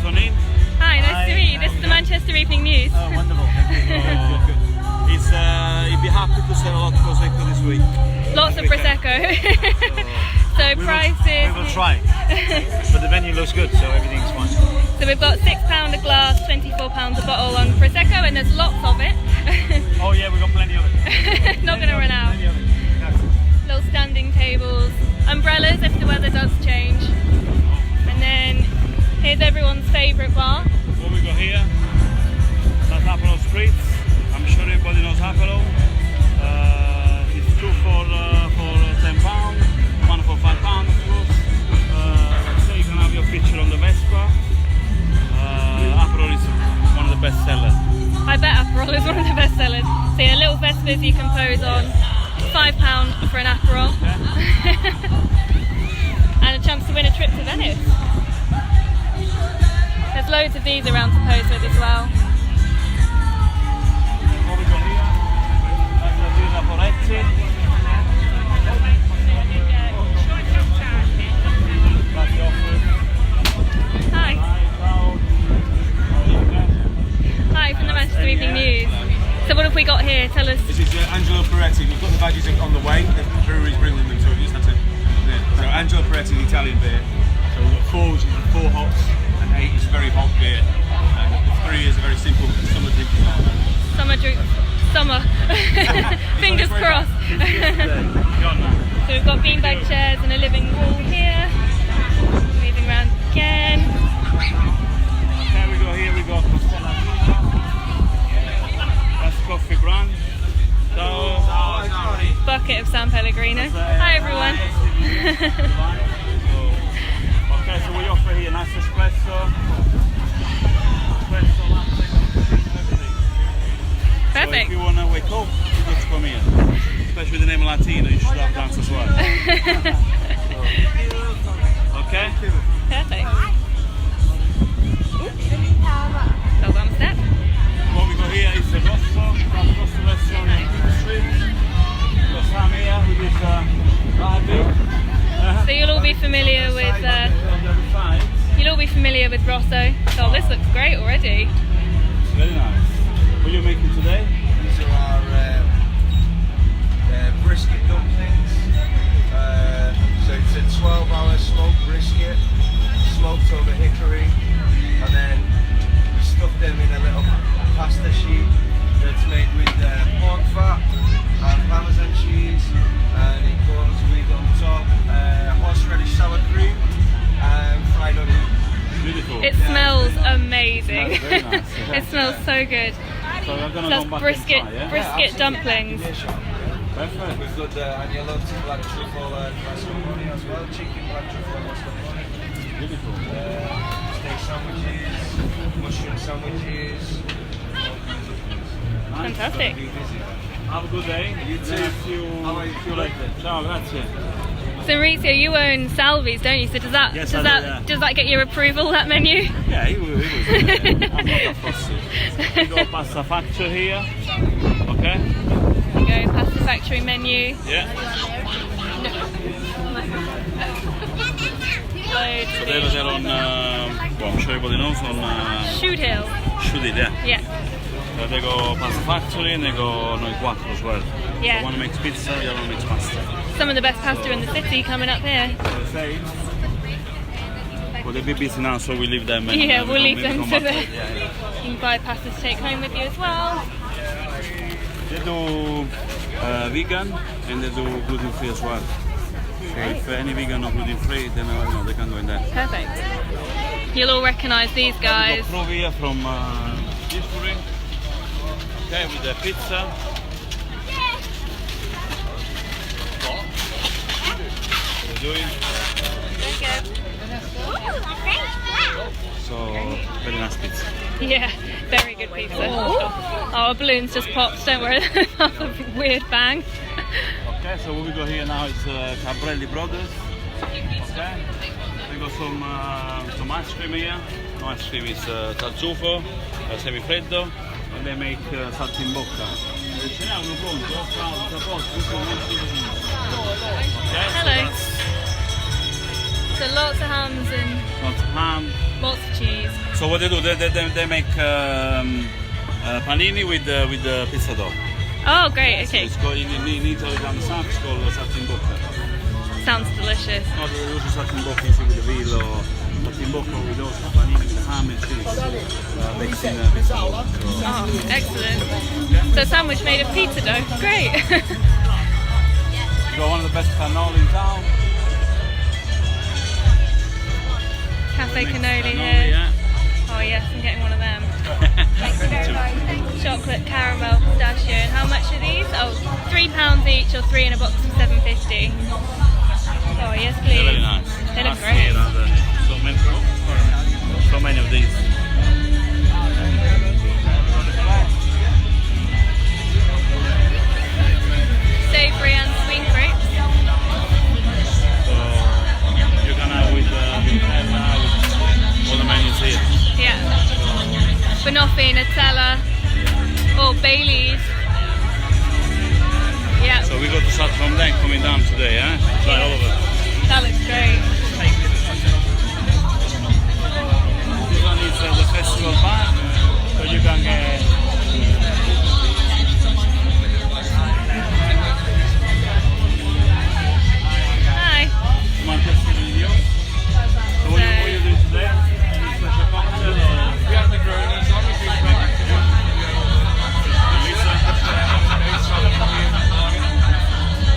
Anthony. Hi, nice to meet you. This is the Manchester Evening News. Oh, wonderful. Thank you. Good. He'd be happy to sell a lot of Prosecco this week. Lots of Prosecco. So prices... We will try. But the venue looks good, so everything's fine. So we've got £6 a glass, £24 a bottle on Prosecco, and there's lots of it. Oh yeah, we've got plenty of it. Not going to run out. Plenty of it. Little standing tables, umbrellas if the weather does change. And then here's everyone's favourite bar. What we got here? That's Apollo Street. I'm sure everybody knows Apollo. It's two for £10, one for £5 of course. So you can have your picture on the Vespa. Aperol is one of the best sellers. I bet Aperol is one of the best sellers. So yeah, little Vespas you can pose on, £5 for an Aperol. And a chance to win a trip to Venice. There's loads of these around to pose with as well. What we got here? That's the Poretti. That's the offer. Hi. Hi from the Manchester Evening News. So what have we got here? Tell us. This is Angelo Peretti. We've got the badges on the way. The brewery's bringing them, so we just have to. So Angelo Peretti, the Italian beer. So we've got 4, which is 4 hops, and 8 is very hot beer. And the 3 is a very simple summer drinking style. Summer drink. Summer. Fingers crossed. So we've got beanbag chairs and a living wall here. Moving around again. Here we go. That's coffee brand. Bucket of San Pellegrino. Hi everyone. Okay, so we offer here nice espresso, latte, everything. Perfect. So if you want to wake up, you got to come here. Especially with the name Latino, you should have dance as well. Okay? Perfect. Hold on a step. What we got here is the Rosso version street. We've got Sam here with his latte. So you'll all be familiar with Rosso. Oh, this looks great already. Very nice. What are you making today? These are our brisket dumplings. So it's a 12-hour smoked brisket, smoked over hickory, and then we stuff them in a little pasta sheet that's made with pork fat and parmesan cheese, and it goes with on top horseradish sour cream and fried onion. Beautiful. It smells amazing. It smells very nice, yeah. It smells so good. So we're gonna That's go back brisket, and try, yeah? brisket dumplings. Perfect. We've got agnellotti, black truffle, mascarpone as well, chicken, black truffle, mascarpone. Beautiful. Steak sandwiches, mushroom sandwiches. Fantastic. Have a good day. You too. See you later. Ciao, grazie. So Maurizio, you own Salvi's, don't you? So does that Yes, does I that do, yeah. does that get your approval, that menu? Yeah, he was. I'm not that fussy. We got pasta factory here. Okay. There you go, pasta factory menu. Yeah. Loads So of they these. were on, well, I'm sure everybody knows, on Shoot Hill. Shoot, yeah. Yeah. So they go pasta factory and they go Noi Quattro as well. Yeah. So one makes pizza, the other one makes pasta. Some of the best pasta in the city coming up here. So they say, well, they'll be busy now, so we leave them. And, Yeah, we'll leave maybe them come to back the... to it, yeah. You can buy pasta to take home with you as well. They do vegan and they do gluten free as well. So if any vegan or gluten free, then they can go in there. Perfect. You'll all recognise these guys. We've got Prov here from Disbury. Okay, with the pizza. What are you doing? So, very nice pizza. Yeah, very good pizza. Oh, our balloons just popped, don't worry. That's a weird bang. Okay, so what we got here now is Cabrelli Brothers. Okay, we got some ice cream here. No ice cream is tartufo, semifreddo, and they make salsa in bocca. Ce n'è uno pronto? Hello. So lots of hams and Lots of ham, lots of cheese. So what they do, they make panini with the pizza dough. Oh, great. So Okay. it's called, in Italy, down south, it's called saltimbocca. Sounds delicious. Not the usual saltimbocca with the veal or saltimbocca with also panini with the ham and cheese. Mixed in pizza dough. Oh, excellent. So sandwich made of pizza dough. Great. We got one of the best cannoli in town. Cafe cannoli Cannoli, here. yeah. Oh yes, I'm getting one of them. Chocolate caramel pistachio. And how much are these? Oh, £3 each or 3 in a box of £7.50. Oh yes, please. They're very nice. They look Last great. year, so many of these. Savoury and sweet grapes. So you can have with Nutella, with all the menus here. Yeah. Banoffee, Nutella, or Bailey's. Yeah. So we got to start from there coming down today, eh? Try all of it. That looks great. This one is the festival bar, so you can get. Hi. Manchester video. So what are you doing today? Any special cocktail or? We have Negronis on, if you make Lisa? Do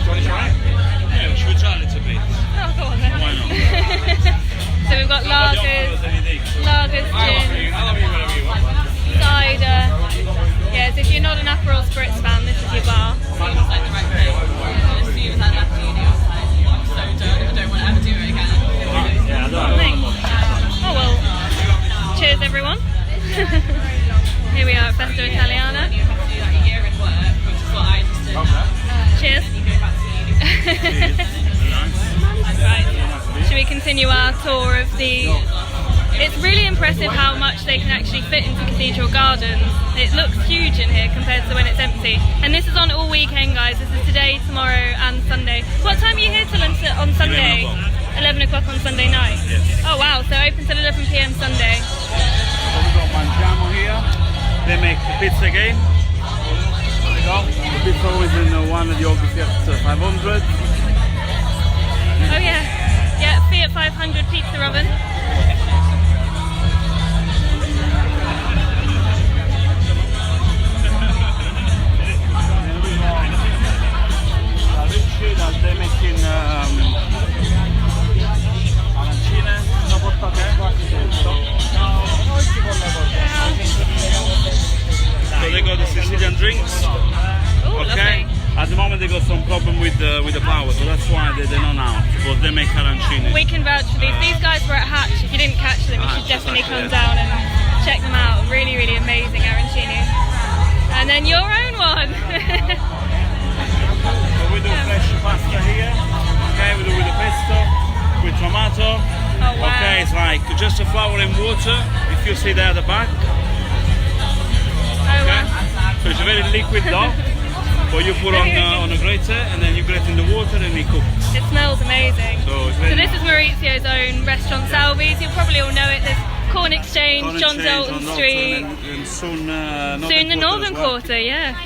you want to try it? Yeah, should we try a little bit? Oh, go on then. Why not? So we've got lagers, gin, I'll have you whatever you want. cider. Yes, if you're not an Aperol Spritz fan, this is your bar. Yeah, I don't Thanks. want Oh well. Cheers, everyone. Here we are at Festa Italiana. Cheers. Right. Should we continue our tour of the... It's really impressive how much they can actually fit into Cathedral Gardens. It looks huge in here compared to when it's empty. And this is on all weekend, guys. This is today, tomorrow and Sunday. What time are you here till on Sunday? 11 o'clock on Sunday night? Yes. Oh wow, so open till 11 PM Sunday. So we got Mangiamo here. They make pizza again. There you go. The pizza is in one of the August 500. Oh yeah. Yeah, Fiat 500 pizza oven. They're making arancine, so they got the Sicilian drinks. Oh, Okay. lovely. At the moment they got some problem with the power, so that's why they're not out. But they make arancine. We can vouch for these. These guys were at Hatch. If you didn't catch them, you should definitely come down and check them out. Really, really amazing arancini. And then your own one. So we do fresh pasta here. Okay, we do with the pesto, with tomato. Oh wow. Okay, it's like just a flour and water. If you see there at the back. Oh Okay. wow. So it's a very liquid dough. But you put on a grater and then you grate in the water and it cooks. It smells amazing. So it's very this is Maurizio's own restaurant, Salvi's. You'll probably all know it. There's Corn Exchange, Corn John Exchange, Dalton John Street. and soon Soon the Northern as well. Quarter, yeah.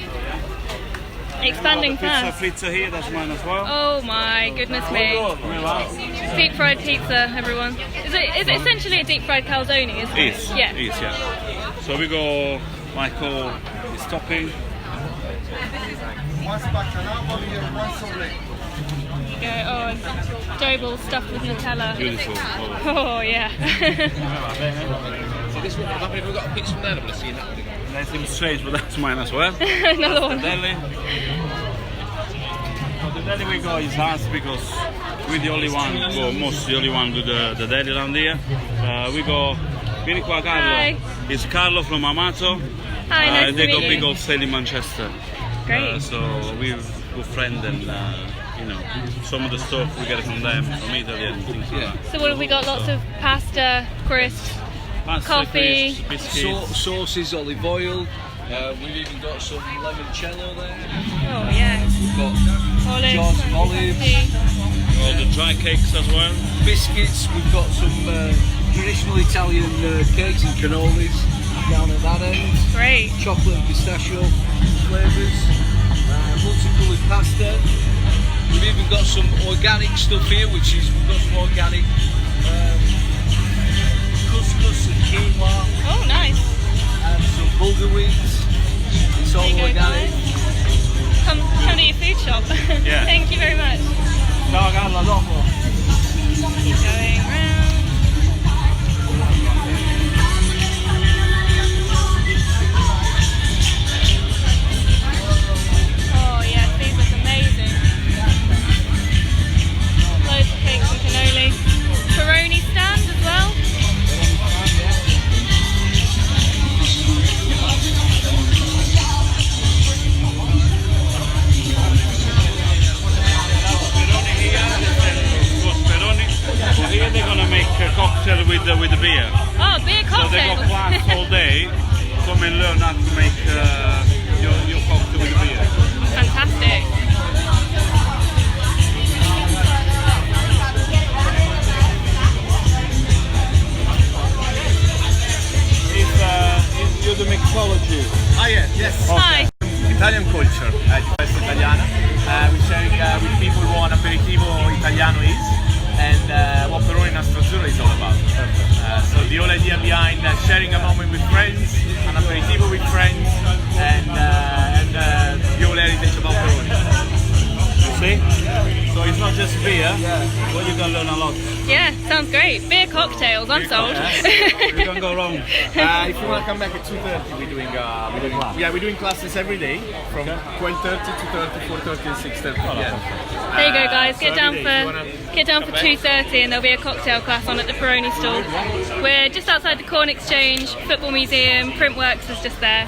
Expanding Pizza fast. fritter here, that's mine as well. Oh my goodness me. Deep fried pizza, everyone. Is it essentially a deep fried calzone, isn't it? Is, Yeah. is, yeah. So we go, Michael is topping. One spaccato here, one sole. You go, oh, and dough ball stuffed with Nutella. Beautiful. Oh yeah. So this one, have we got a picture from there? I'm going to see that one again. That seems strange, but that's mine as well. Another The one. deli. So the deli we go is us because we're the only one, well, most the only one do the deli around here. We go, vieni qua Carlo. Hi. It's Carlo from Amato. Hi, nice to they got meet big you. old sale in Manchester. Great. So we're good friends and you know, some of the stuff we get from them, from Italy and things like that. So what have we got? Lots of pasta, crisps. Pasta, Coffee. crisps, biscuits. Sauces, olive oil. We've even got some limoncello there. Oh yeah. We've got Olives. jars of olives. tea. All the dry cakes as well. Biscuits. We've got some traditional Italian cakes and cannolis down at that end. Great. Chocolate and pistachio flavours. Multicoloured pasta. We've even got some organic stuff here, which is we've got some organic couscous and quinoa. Oh, nice. And some bulgur wheat. It's all There you go, organic. guys. Come to your food shop. Yeah. Thank you very much. Ciao Carla, dopo. Keep going round. Oh yes, these look amazing. Loads of cakes and cannoli. Peroni stand as well. So here they're gonna make a cocktail with the beer. Oh, beer So they cocktails. got class all day. Come and learn how to make your cocktail with the beer. Fantastic. You're the mixology. Ah yeah, yes. Hi. Italian culture, di festa Italiana. We're sharing with people what an aperitivo italiano is and what Peroni Azzurro is all about. So the whole idea behind sharing a moment with friends, an aperitivo with friends, and the whole heritage about Peroni. You see? So it's not just beer, but you can learn a lot. Yeah, sounds great. Beer cocktails, I'm sold. You can go wrong. If you want to come back at 2:30, we're doing classes every day from 12:30 to 4:30 and 6:30. There you go, guys. Get down for 2:30, and there'll be a cocktail class on at the Peroni stall. We're just outside the Corn Exchange, Football Museum. Printworks is just there.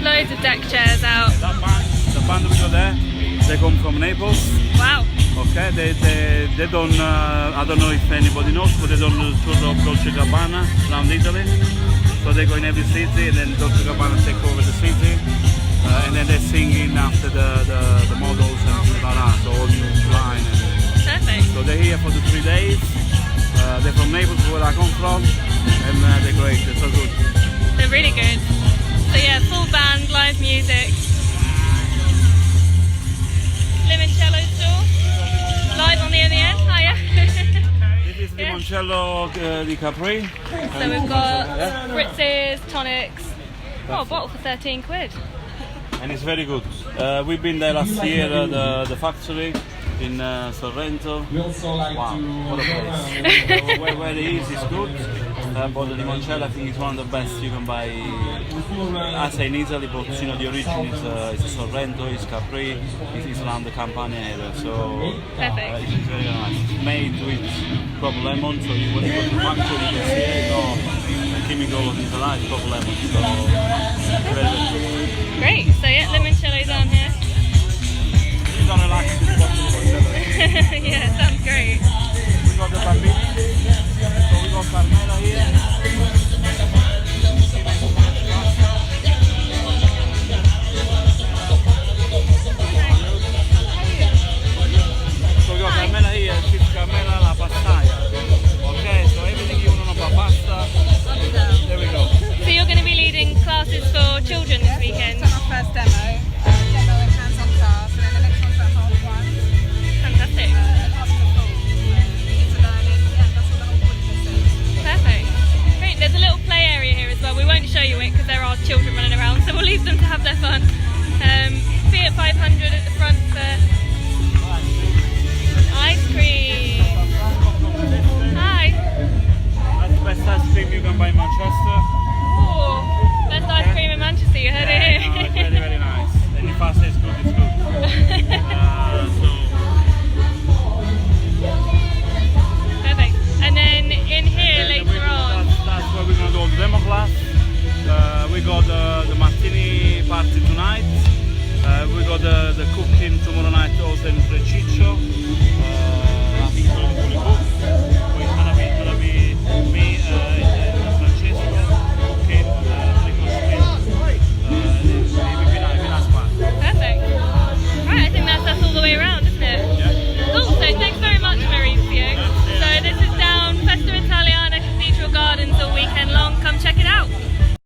Loads of deck chairs out. The band we got there, they come from Naples. Wow. Okay, they don't. I don't know if anybody knows, but they don't do tour of Dolce Gabbana around Italy. So they go in every city, and then Dolce Gabbana take over the city, and then they're singing after the models and things like that. So all new line. Perfect. So they're here for the 3 days. They're from Naples, where I come from, and they're great. They're so good. They're really good. So yeah, full band, live music. Limoncello store. Live on the end. Hiya. This is limoncello di Capri. So we've got spritzes, tonics. Oh, a bottle for 13 quid. And it's very good. We've been there last year at the factory in Sorrento. Wow, what a place. where it is good. But the limoncello, I think, is one of the best you can buy. I say in Italy, but you know the origin is Sorrento, it's Capri, it's around the Campania area. So Perfect. it's very nice. It's made with proper lemon, so when you go to the factory, you can see it. No chemical or things like that. It's proper lemon. So very good. Great. So yeah, limoncello down here. You can relax with the limoncello. Yeah, sounds great. We got the bambini, so we got Carmela here. So we got Carmela here, she's Carmela la pastaia. Okay, so everything you want about pasta, there we go. So you're going to be leading classes for children this weekend? It's our first demo with hands-on class, and then the next one's at half 1. Fantastic. Kids are learning, that's what the whole point is. Perfect. Great. There's a little play area here as well. We won't show you it because there are children running around, so we'll leave them to have their fun. Fiat 500 at the front for ice cream. Hi. That's the best ice cream you can buy in Manchester. Ooh, best ice cream in Manchester. You heard it No, here. it's very, very nice. And if I say it's good, it's good. Perfect. And then in here later on. That's where we're going to do the demo class. We got the martini party tonight. We got the cooking tomorrow night also in Preciccio.